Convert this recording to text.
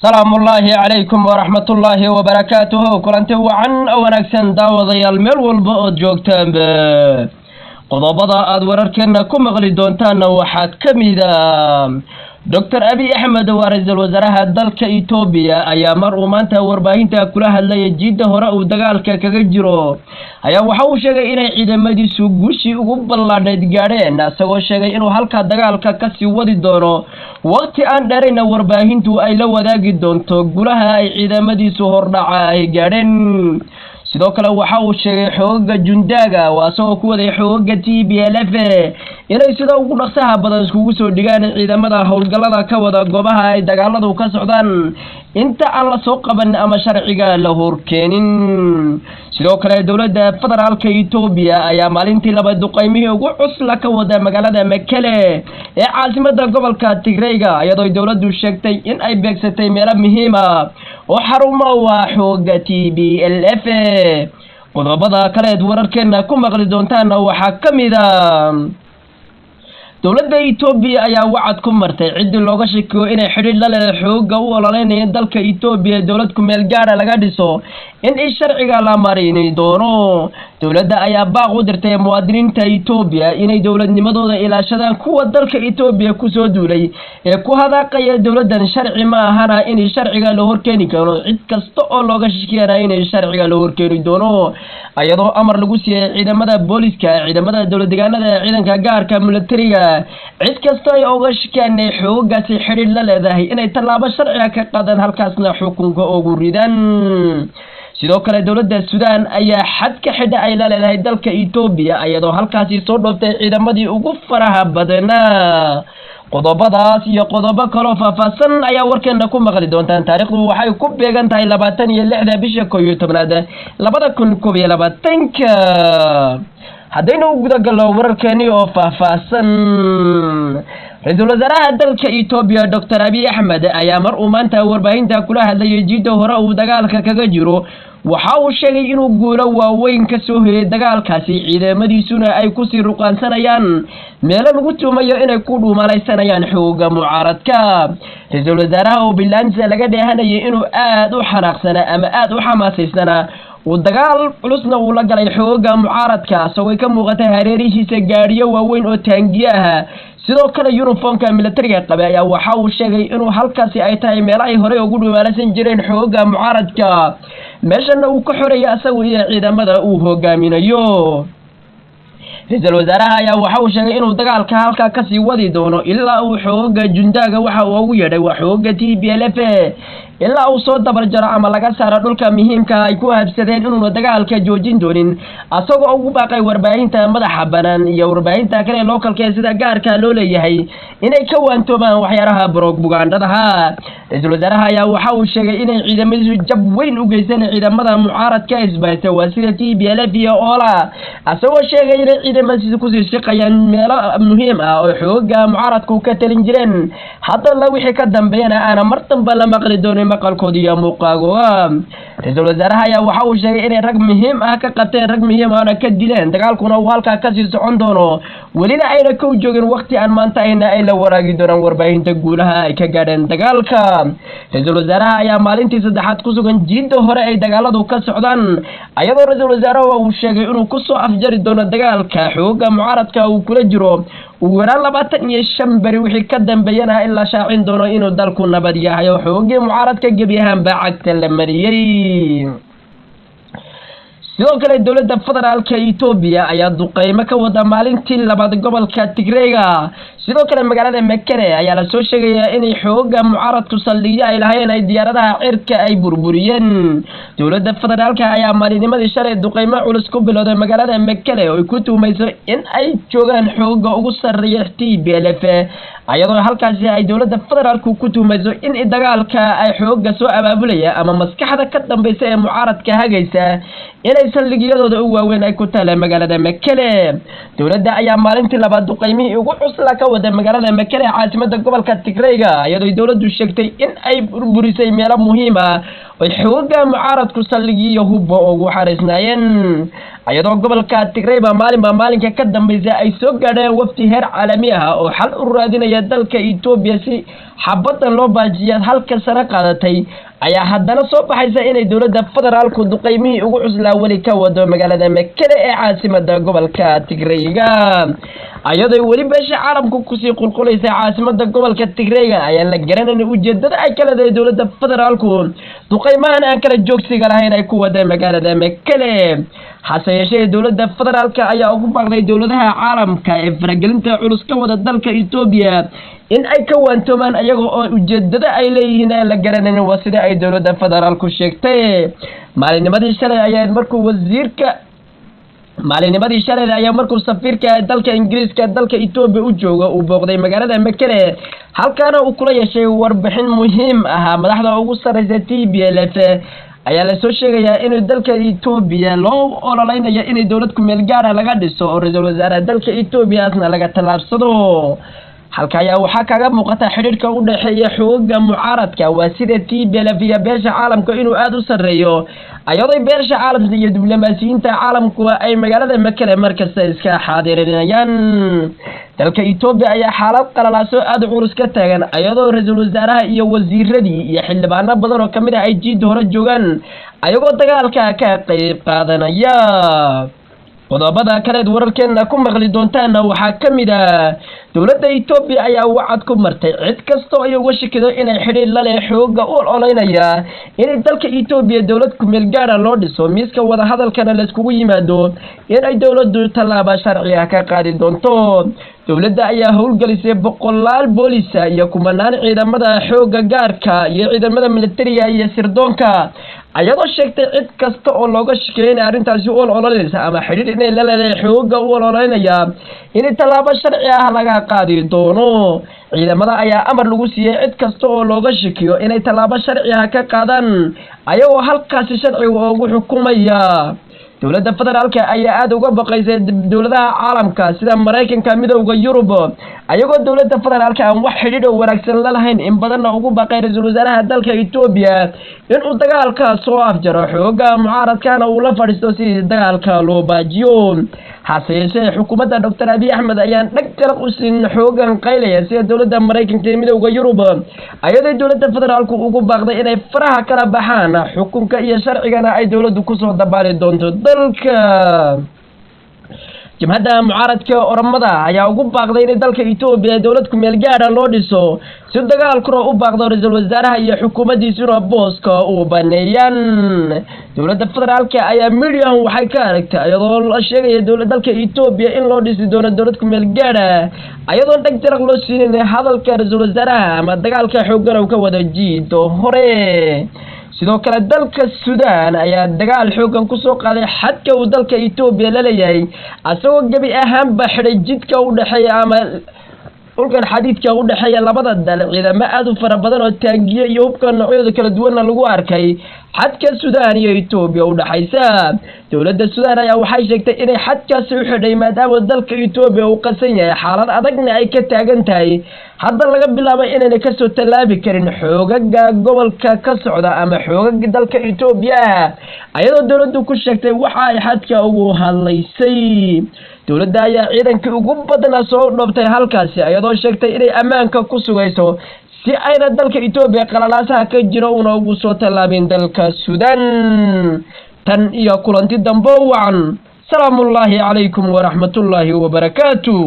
السلام الله عليكم ورحمة الله وبركاته. كلنت وعن ونكسن داوضيال ميل والبؤد جوجتان قضبضا أدوركنا كم غلي دونتان وحاد كميدا دكتور أبي أحمد ورئيس الوزراء دالك إيتوبيا أيا مرء مانتا ورباهنتا كلها اللي جيدا هراء دقالك كجرو أيا وحاو شاقا إنا عيدا مدي سوغوشي وقبلا ندقارين سوى شاقا إنو هالكا دقالك كسي ودي دونو وقت أن دارين ورباهنتو أي لو داقي دونتو قولها أي عيدا مدي سوهر دعا أي قارين sidoo kale waxa uu sheegay xooga Jundaaga waasoo ku waday xooga TPLF inay sida ugu dhaqsaha badan iskugu soo dhigaan ciidamada howlgallada ka wada goobaha ay dagaaladu ka socdaan inta aan la soo qaban ama sharciga la horkeenin. sidoo kale dawladda federaalka Itoobiya ayaa maalintii laba duqeymihii ugu cusla ka wada magaalada Mekele ee caasimadda gobolka Tigreega iyadoo dawladdu sheegtay in ay beegsatay meelo muhiim ah oo xarumo waa xooga TPLF. qodobada kale ee wararkeena ku maqli doontaan waxaa kamid ah dawladda Itoobiya ayaa wacad ku martay cid looga shakiyo inay xiriir la leedahay xooga u ololaynaya dalka Itoobiya dawlad ku meel gaar ah laga dhiso in ay sharciga la marin doono. dawladda ayaa baaq u dirtay muwaadiniinta Itoobiya inay dawladnimadooda ilaashadaan kuwa dalka Itoobiya ku soo duulay ee ku hadaqaya dawladdan sharci ma ahana in sharciga la horkeeni karo cid kasta oo looga shakiyo in sharciga la horkeeni doono ayadoo amar lagu siiyay ciidamada booliska ciidamada dawladdeegaanada ciidanka gaarka militariga cid kasta ay uga shakiyaan xoogaasi xiriir la leedahay inay tallaabo sharci ka qaadaan halkaasna xukunka ugu ridaan. sidoo kale dawladda Suudaan ayaa xadka xidha ay la leedahay dalka Itoobiya ayadoo halkaasi soo dhooftay ciidamadii ugu faraha badanaa. qodobadaas iyo qodobo kale oo faahfaahsan ayaa warkeena ku maqli doontaan. taariikhdu waxay ku beegan tahay 26 bisha 11 2021 haddaynu guda galno wararkeeni oo faahfaahsan. ra'iisul wasaaraha dalka Itoobiya Dr. Abiy Ahmed ayaa mar uu maanta warbaahinta kula hadlayay jidda hore uu dagaalka kaga jiro waxa uu sheegay inuu guulo waaweyn ka soo helay dagaalkaasi ciidamadiisuna ay ku sii ruqaansanayaan meelo lagu tuumayo inay ku dhuumalaysanayaan xooga mucaaradka. ra'iisul wasaaraha oo bilaansa laga dheehanayay inuu aad u xanaaqsana ama aad u xamaasaysana ودجال فلوسنا ولا جل الحوجة معارض كاس ويكم مغتها هريريش سجارية وين أتنجيها sidoo kale uniformka militariga qaba ayaa waxa uu sheegay inuu halkaasi ay tahay meel ay hore ugu dhawaalaysan jireen xooga mucaaradka meeshana uu ka xoreeyay asagoo iyo ciidamada uu hogaaminayo. ra'iisul wasaaraha ayaa waxa uu sheegay inuu dagaalka halka ka sii wadi doono ilaa uu xooga Jundaaga waxa uu ugu yeedhay xooga TPLF ilaa uu soo dabar jaro ama laga saaro dhulka muhiimka ay ku habsadeen inuu dagaalka joojin doonin asagoo ugu baaqay warbaahinta madaxa banaan iyo warbaahinta kale localka sida gaarka loo leeyahay inay ka waantoobaan waxyaaraha propagandadaha. ra'iisul wasaaraha ayaa waxa uu sheegay inay ciidamadu jab weyn u geysanayaan ciidamada mucaaradka isbaayta wasiirka TPLF iyo Ola asagoo sheegay inay ciidamadu ku sii shaqeeyaan meelo muhiim ah oo xooga mucaaradku ka talin jireen hadda la wixii ka dambeeyana ana martanba la maqli doonin maqalkood iyo muuqaagoa. ra'iisul wasaaraha ayaa waxa uu sheegay inay rag muhiim ah ka qabteen rag muhiim ah ka dileen dagaalkuna uu halka ka sii socon doono walina ayna ku joogin waqti aan maanta ayna ay la waraagi doonaan warbaahinta guulaha ay ka gaadheen dagaalka. ra'iisul wasaaraha ayaa maalintii saddexaad ku sugan jidda hore ay dagaaladu ka socdaan ayadoo ra'iisul wasaaraha uu sheegay inuu ku soo afjari doono dagaalka xooga mucaaradka uu kula jiro وورا 25 bari wixii ka dambeeyana ilaa shaacin doono inuu dalku nabad yahay oo xoogii mucaaradka gabiyahan baacagta la mariyay. sidoo kale dawladda federaalka Itoobiya ayaa duqeymo ka wada maalintii labaad gobolka Tigreega sidoo kale magaalada Mekele ayaa la soo sheegay in xooga mucaaradku saldhigyo ay lahayn ay diyaaradaha cirka ay burburiyeen. dawladda federaalka ayaa maalinnimadii shalay duqeymo culus ku bilowday magaalada Mekele oo ku tuumayso in ay joogaan xooga ugu sarreeya TPLF ayadoo halkaasi ay dawladda federaalku ku tuumayso in dagaalka ay xooga soo abaabulaya ama maskaxda ka dambaysa ee mucaaradka hagaysa inay saldhigyadooda u waaweyn ay ku taala magaalada Mekele. dawladda ayaa maalintii labaad duqeymihii ugu cusla ka wada magaalada Mekele caasimadda gobolka Tigreega iyadoo dawladdu sheegtay in ay burburisay meelo muhiim ah oo xooga mucaaradku saldhigyo hubba ugu xareysnaayeen ayadoo gobolka Tigray maalinka ka dambeysay ay soo gaadheen wafdi heer caalami ah oo xal u raadinaya dalka Itoobiya si xabadan loo baajiyo halka sano qaadatay ayaa haddana soo baxaysa inay dowladda federaalku duqeymihii ugu cuslaa wali ka wado magaalada Mekelle ee caasimadda gobolka Tigrayga ayadoo wali beesha caalamku ku sii qulqulaysa caasimadda gobolka Tigrayga ayaa la garanayay ujeedada ay kala leedahay dowladda federaalku duqeymahan aan kala joogsiga lahayn ay ku wada magaalada Mekelle hase yeeshee dowladda federaalka ayaa ugu baaqday dowladaha caalamka ee faragelinta culus ka wada dalka Itoobiya in ay ka waantoomaan ayaga oo ujeedada ay leeyihiin la garanaynin waa sida ay dowladda federaalku sheegtay maalinimadii shalay ayaa markuu safiirka dalka Ingiriiska dalka Itoobiya u jooga uu booqday magaalada Mekelle halkaana uu kula yeeshay warbixin muhiim ah madaxda ugu sareysa TPLF ayaa la soo sheegayaa in dalka Itoobiya loo ololeynayo in dowlad ku meel gaar ah laga dhiso oo ra'iisul wasaaraha dalka Itoobiya asna laga talaabsado halka ayaa waxaa kaga muuqata xiriirka u dhaxeeya xooga mucaaradka waa sida TPLF iyo beesha caalamka inuu aad u sareeyo ayadoo beesha caalamka iyo diblomaasiyiinta caalamku ay magaalada Mekelle markasta iska xaadirinayaan dalka Itoobiya ayaa xaalad qalalaaso aad u culus ka taagan ayadoo ra'iisul wasaaraha iyo wasiiradii iyo xildhibaano badan oo kamid ah ay jiid hore joogan ayagoo dagaalka ka qayb qaadanaya qodobada kale wararkeena ku maqli doontaan waxaa kamid ah dowladda Itoobiya ayaa wacad ku martay cid kasto ay uga shakido inay xiriir la leh xooga u oleynaya in dalka Itoobiya dowlad ku meel gaar ah loo dhiso miiska wada hadalkana la iskugu yimaado in ay dowladdu talaabo sharci ah ka qaadi doonto dowladda ayaa howlgelisay boqolaal booliis iyo kumanaan ciidamada xooga gaarka iyo ciidamada militariga iyo sirdoonka ayadoo sheegtay cid kasta oo looga shakiyo arrintaasi oo ololeynaysa ama xiriir inay la leedahay xooga u ololeynaya in talaabo sharci ah laga qaadi doono ciidamada ayaa amar lagu siiyay cid kasta oo looga shakiyo inay talaabo sharci ah ka qaadaan ayagoo halkaasi sharciga ugu xukumaya dowladda federaalka ayaa aad uga baqaysay dowladaha caalamka sida Mareykanka midowga Yurub ayagoo dowladda federaalka aan wax xidhiidh wanaagsan la lahayn in badan ugu baqay ra'iisul wasaaraha dalka Itoobiya in uu dagaalka soo afjaro xooga mucaaradkana uu la fadhiisto si dagaalka loo baajiyo hase yeeshee xukuumadda Dr. Abiy Ahmed ayaa dhagtar u siin xoogan qaylaya sida dowladda Mareykanka iyo midowga Yurub ayadoo dowladda federaalku ugu baaqday inay faraha kala baxaan xukunka iyo sharcigana ay dowladdu ku soo dabaali doonto dalka jimhadda mucaaradka Oromada ayaa ugu baaqday in dalka Itoobiya dowlad ku meel gaar ah loo dhiso si dagaalkuna u baaqdo ra'iisul wasaaraha iyo xukuumaddiisa booska u baneeyaan dowladda federaalka ayaa midiyan waxay ka aragtay ayadoo la sheegay dalka Itoobiya in loo dhisi doono dowlad ku meel gaar ah ayadoo dhagtar loo siinay hadalka ra'iisul wasaaraha ama dagaalka xoogan uu ka wada jiido hore sidoo kale dalka Suudaan ayaa dagaal xoogan ku soo qaaday xadka uu dalka Itoobiya la leeyahay asagoo gabi ahaan baxday jidka u dhaxeeya ama ulkan xadiidka u dhaxeeya labada dal ciidamo aad u fara badan oo taangiye iyo hubka noocyada kala duwan lagu arkay xadka Suudaan iyo Itoobiya u dhaxaysa dowladda Suudaan ayaa waxay sheegtay inay xadkaasi u xidhay maadaama dalka Itoobiya uu qasan yahay xaalad adagna ay ka taagan tahay hadda laga bilaabo inay ka soo talaabi karin xoogaga gobolka ka socda ama xoogaga dalka Itoobiya ayadoo dowladdu ku sheegtay waxa ay xadka ugu hadlaysay dowladda ayaa ciidankii ugu badan soo dhoobtay halkaasi ayadoo sheegtay inay ammaanka ku sugayso si ayna dalka Itoobiya qalalaasaha ka jiro una ugu soo talaabin dalka Suudaan tan iyo kulanti dambe wacan salaamullaahi calaykum wa rahmatullaahi wa barakaatuh